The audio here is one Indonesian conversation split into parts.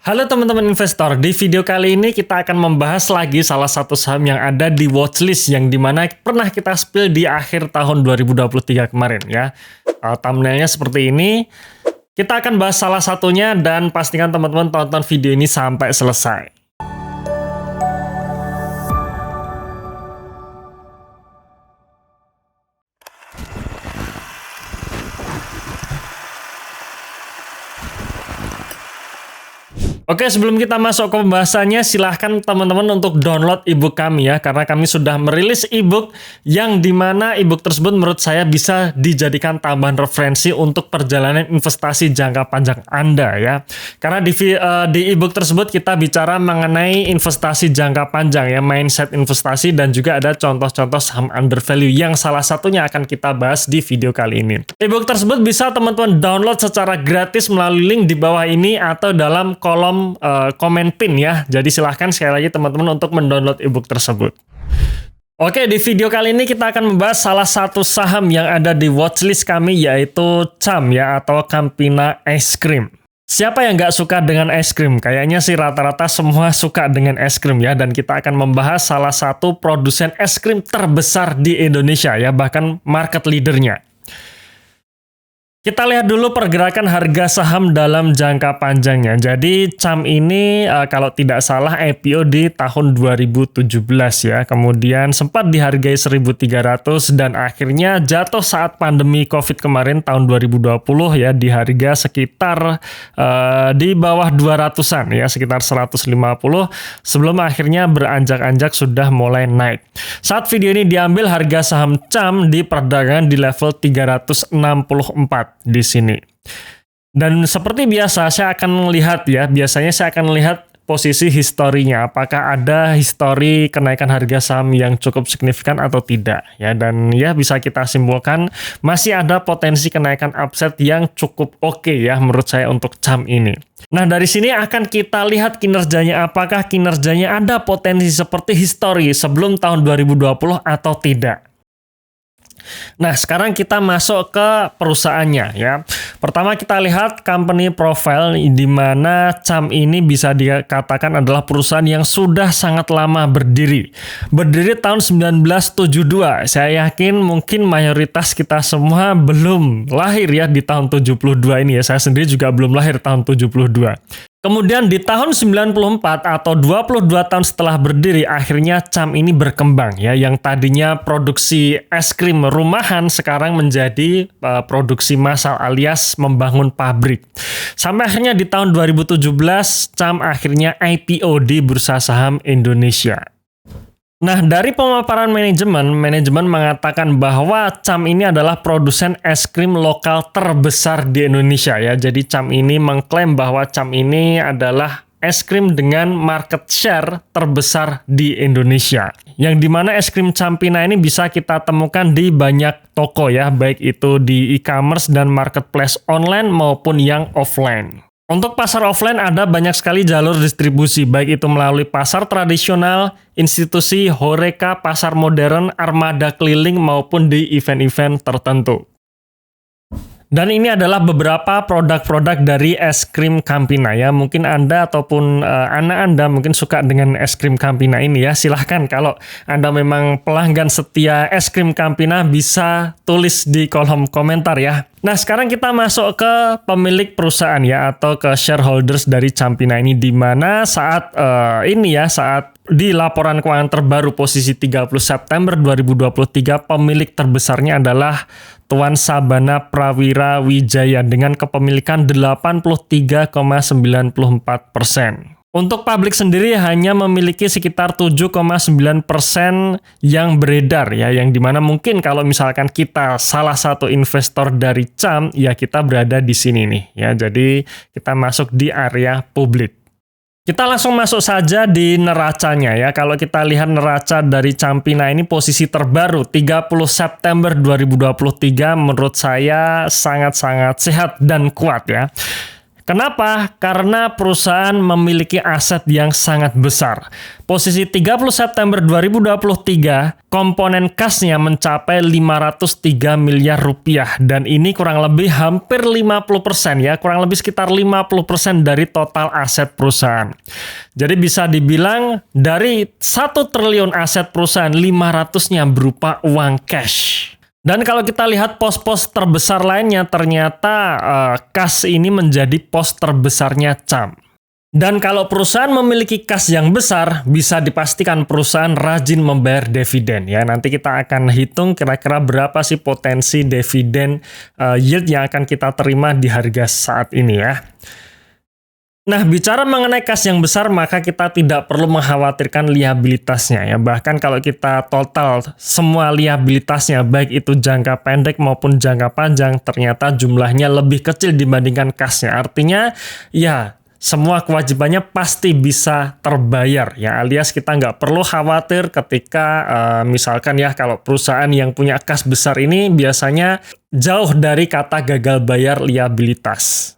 Halo teman-teman investor, di video kali ini kita akan membahas lagi salah satu saham yang ada di watchlist yang dimana pernah kita spill di akhir tahun 2023 kemarin ya. Thumbnailnya seperti ini. Kita akan bahas salah satunya dan pastikan teman-teman tonton video ini sampai selesai. Oke, sebelum kita masuk ke pembahasannya, silahkan teman-teman untuk download ebook kami ya, karena kami sudah merilis ebook yang dimana ebook tersebut menurut saya bisa dijadikan tambahan referensi untuk perjalanan investasi jangka panjang Anda ya. Karena di ebook tersebut kita bicara mengenai investasi jangka panjang ya, mindset investasi dan juga ada contoh-contoh saham undervalue yang salah satunya akan kita bahas di video kali ini. Ebook tersebut bisa teman-teman download secara gratis melalui link di bawah ini atau dalam kolom komen pin ya. Jadi silahkan sekali lagi teman-teman untuk mendownload ebook tersebut. Oke, di video kali ini kita akan membahas salah satu saham yang ada di watchlist kami yaitu CAM ya, atau Campina Ice Cream. Siapa yang nggak suka dengan es krim? Kayaknya sih rata-rata semua suka dengan es krim ya, dan kita akan membahas salah satu produsen es krim terbesar di Indonesia ya, bahkan market leadernya. Kita lihat dulu pergerakan harga saham dalam jangka panjangnya. Jadi CAM ini kalau tidak salah IPO di tahun 2017 ya. Kemudian sempat dihargai 1.300 dan akhirnya jatuh saat pandemi Covid kemarin tahun 2020 ya, di harga sekitar di bawah 200-an ya, sekitar 150 sebelum akhirnya beranjak-anjak sudah mulai naik. Saat video ini diambil harga saham CAM di perdagangan di level 364 di sini. Dan seperti biasa saya akan lihat ya, biasanya saya akan lihat posisi historinya, apakah ada histori kenaikan harga saham yang cukup signifikan atau tidak ya, dan ya bisa kita simpulkan masih ada potensi kenaikan upside yang cukup oke ya menurut saya untuk CAM ini. Nah, dari sini akan kita lihat kinerjanya, apakah kinerjanya ada potensi seperti histori sebelum tahun 2020 atau tidak. Nah, sekarang kita masuk ke perusahaannya ya. Pertama kita lihat company profile, di mana CAM ini bisa dikatakan adalah perusahaan yang sudah sangat lama berdiri. Berdiri tahun 1972. Saya yakin mungkin mayoritas kita semua belum lahir ya di tahun 72 ini ya. Saya sendiri juga belum lahir tahun 72. Kemudian di tahun 94 atau 22 tahun setelah berdiri, akhirnya CAM ini berkembang ya, yang tadinya produksi es krim rumahan sekarang menjadi produksi massal alias membangun pabrik. Sampai akhirnya di tahun 2017 CAM akhirnya IPO di Bursa Saham Indonesia. Nah, dari pemaparan manajemen mengatakan bahwa CAM ini adalah produsen es krim lokal terbesar di Indonesia ya. Jadi CAM ini mengklaim bahwa CAM ini adalah es krim dengan market share terbesar di Indonesia. Yang dimana es krim Campina ini bisa kita temukan di banyak toko ya, baik itu di e-commerce dan marketplace online maupun yang offline. Untuk pasar offline ada banyak sekali jalur distribusi, baik itu melalui pasar tradisional, institusi, horeca, pasar modern, armada keliling, maupun di event-event tertentu. Dan ini adalah beberapa produk-produk dari es krim Campina ya. Mungkin Anda ataupun anak Anda mungkin suka dengan es krim Campina ini ya. Silahkan kalau Anda memang pelanggan setia es krim Campina bisa tulis di kolom komentar ya. Nah, sekarang kita masuk ke pemilik perusahaan ya, atau ke shareholders dari Campina ini, di mana saat saat di laporan keuangan terbaru posisi 30 September 2023 pemilik terbesarnya adalah Tuan Sabana Prawira Wijaya dengan kepemilikan 83,94%. Untuk publik sendiri hanya memiliki sekitar 7,9% yang beredar ya, yang dimana mungkin kalau misalkan kita salah satu investor dari CAM ya, kita berada di sini nih ya. Jadi kita masuk di area publik. Kita langsung masuk saja di neracanya ya. Kalau kita lihat neraca dari Campina ini posisi terbaru 30 September 2023 menurut saya sangat-sangat sehat dan kuat ya. Kenapa? Karena perusahaan memiliki aset yang sangat besar. Posisi 30 September 2023, komponen kasnya mencapai 503 miliar rupiah. Dan ini kurang lebih hampir 50% ya, kurang lebih sekitar 50% dari total aset perusahaan. Jadi bisa dibilang dari 1 triliun aset perusahaan, 500-nya berupa uang cash. Dan kalau kita lihat pos-pos terbesar lainnya, ternyata kas ini menjadi pos terbesarnya CAM. Dan kalau perusahaan memiliki kas yang besar, bisa dipastikan perusahaan rajin membayar dividen. Ya, nanti kita akan hitung kira-kira berapa sih potensi dividen yield yang akan kita terima di harga saat ini ya. Nah, bicara mengenai kas yang besar, maka kita tidak perlu mengkhawatirkan liabilitasnya ya. Bahkan kalau kita total semua liabilitasnya, baik itu jangka pendek maupun jangka panjang, ternyata jumlahnya lebih kecil dibandingkan kasnya. Artinya, ya semua kewajibannya pasti bisa terbayar ya. Alias kita nggak perlu khawatir ketika misalkan ya kalau perusahaan yang punya kas besar ini biasanya jauh dari kata gagal bayar liabilitas.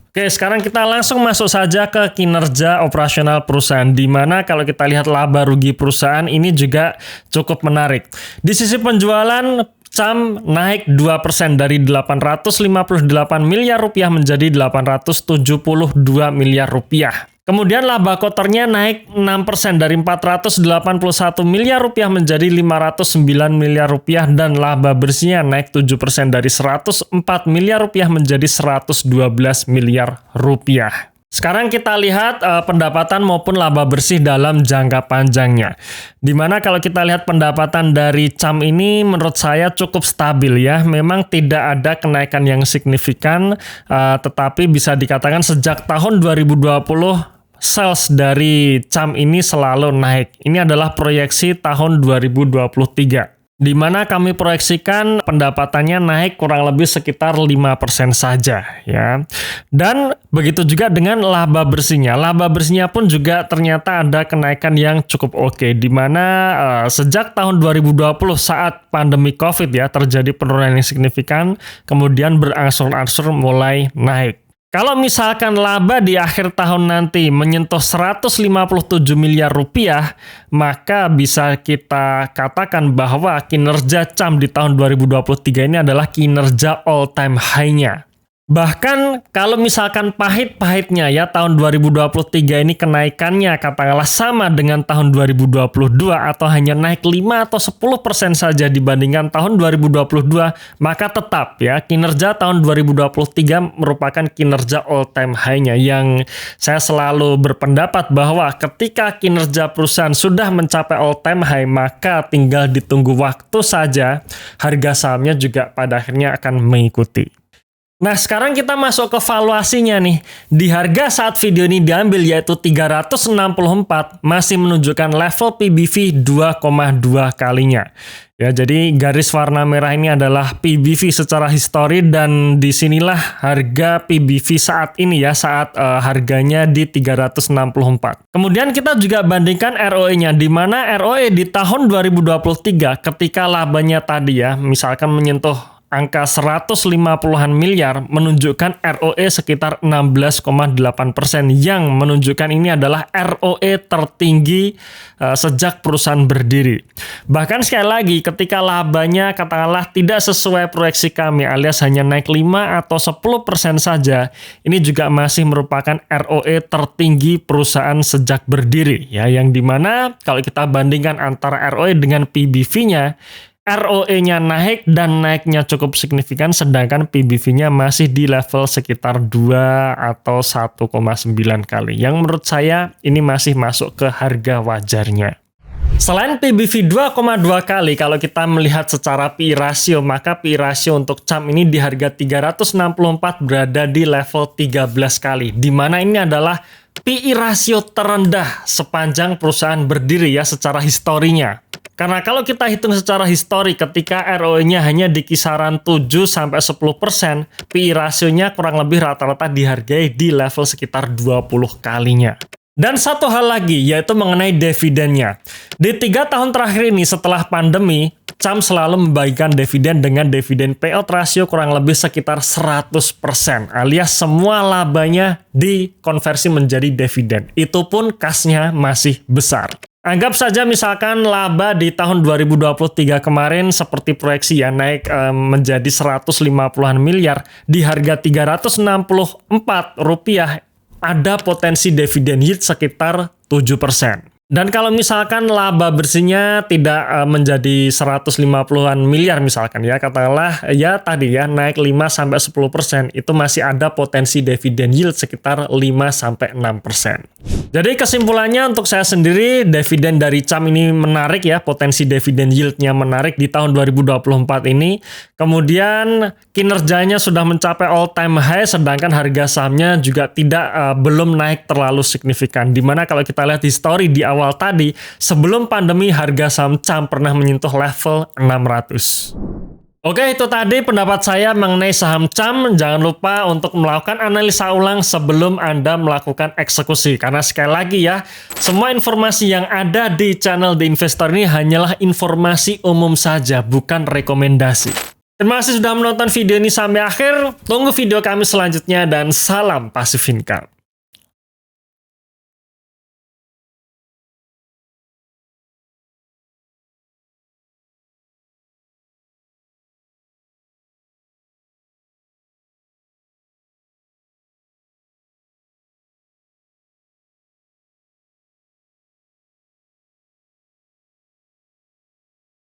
Oke, sekarang kita langsung masuk saja ke kinerja operasional perusahaan, di mana kalau kita lihat laba rugi perusahaan ini juga cukup menarik. Di sisi penjualan, CAM naik 2% dari 858 miliar rupiah menjadi 872 miliar rupiah. Kemudian laba kotornya naik 6% dari 481 miliar rupiah menjadi 509 miliar rupiah dan laba bersihnya naik 7% dari 104 miliar rupiah menjadi 112 miliar rupiah. Sekarang kita lihat pendapatan maupun laba bersih dalam jangka panjangnya. Dimana kalau kita lihat pendapatan dari CAM ini menurut saya cukup stabil ya. Memang tidak ada kenaikan yang signifikan, tetapi bisa dikatakan sejak tahun 2020 sales dari CAM ini selalu naik. Ini adalah proyeksi tahun 2023. Di mana kami proyeksikan pendapatannya naik kurang lebih sekitar 5% saja ya. Dan begitu juga dengan laba bersihnya. Laba bersihnya pun juga ternyata ada kenaikan yang cukup oke. Di mana sejak tahun 2020 saat pandemi Covid ya terjadi penurunan yang signifikan, kemudian berangsur-angsur mulai naik. Kalau misalkan laba di akhir tahun nanti menyentuh 157 miliar rupiah, maka bisa kita katakan bahwa kinerja CAM di tahun 2023 ini adalah kinerja all time high-nya. Bahkan kalau misalkan pahit-pahitnya ya tahun 2023 ini kenaikannya katakanlah sama dengan tahun 2022 atau hanya naik 5 atau 10% saja dibandingkan tahun 2022, maka tetap ya kinerja tahun 2023 merupakan kinerja all time high-nya yang saya selalu berpendapat bahwa ketika kinerja perusahaan sudah mencapai all time high, maka tinggal ditunggu waktu saja harga sahamnya juga pada akhirnya akan mengikuti. Nah, sekarang kita masuk ke valuasinya nih. Di harga saat video ini diambil yaitu 364 masih menunjukkan level PBV 2,2 kalinya. Ya, jadi garis warna merah ini adalah PBV secara histori dan disinilah harga PBV saat ini ya, saat harganya di 364. Kemudian kita juga bandingkan ROE-nya, di mana ROE di tahun 2023 ketika labanya tadi ya, misalkan menyentuh angka 150-an miliar menunjukkan ROE sekitar 16,8% yang menunjukkan ini adalah ROE tertinggi sejak perusahaan berdiri. Bahkan sekali lagi ketika labanya katakanlah tidak sesuai proyeksi kami alias hanya naik 5 atau 10% saja, ini juga masih merupakan ROE tertinggi perusahaan sejak berdiri ya, yang dimana kalau kita bandingkan antara ROE dengan PBV-nya, ROE-nya naik dan naiknya cukup signifikan, sedangkan PBV-nya masih di level sekitar 2 atau 1,9 kali. Yang menurut saya ini masih masuk ke harga wajarnya. Selain PBV 2,2 kali, kalau kita melihat secara PE ratio, maka PE ratio untuk CAM ini di harga 364 berada di level 13 kali. Di mana ini adalah PE ratio terendah sepanjang perusahaan berdiri ya secara historinya. Karena kalau kita hitung secara histori ketika ROE-nya hanya di kisaran 7-10%, PE rasionya kurang lebih rata-rata dihargai di level sekitar 20 kalinya. Dan satu hal lagi, yaitu mengenai dividennya. Di 3 tahun terakhir ini setelah pandemi, CAM selalu membagikan dividen dengan dividen payout ratio kurang lebih sekitar 100%, alias semua labanya dikonversi menjadi dividen. Itu pun kasnya masih besar. Anggap saja misalkan laba di tahun 2023 kemarin seperti proyeksi ya naik menjadi 150-an miliar di harga Rp364, ada potensi dividen yield sekitar 7%. Dan kalau misalkan laba bersihnya tidak menjadi 150-an miliar misalkan ya, katakanlah ya tadi ya naik 5-10%, itu masih ada potensi dividen yield sekitar 5-6%. Jadi kesimpulannya untuk saya sendiri, dividen dari CAM ini menarik ya, potensi dividen yieldnya menarik di tahun 2024 ini. Kemudian kinerjanya sudah mencapai all time high, sedangkan harga sahamnya juga belum naik terlalu signifikan. Dimana kalau kita lihat histori di awal tadi, sebelum pandemi harga saham CAM pernah menyentuh level 600. Oke, itu tadi pendapat saya mengenai saham CAM. Jangan lupa untuk melakukan analisa ulang sebelum Anda melakukan eksekusi. Karena sekali lagi ya, semua informasi yang ada di channel The Investor ini hanyalah informasi umum saja, bukan rekomendasi. Terima kasih sudah menonton video ini sampai akhir. Tunggu video kami selanjutnya dan salam Passive Income.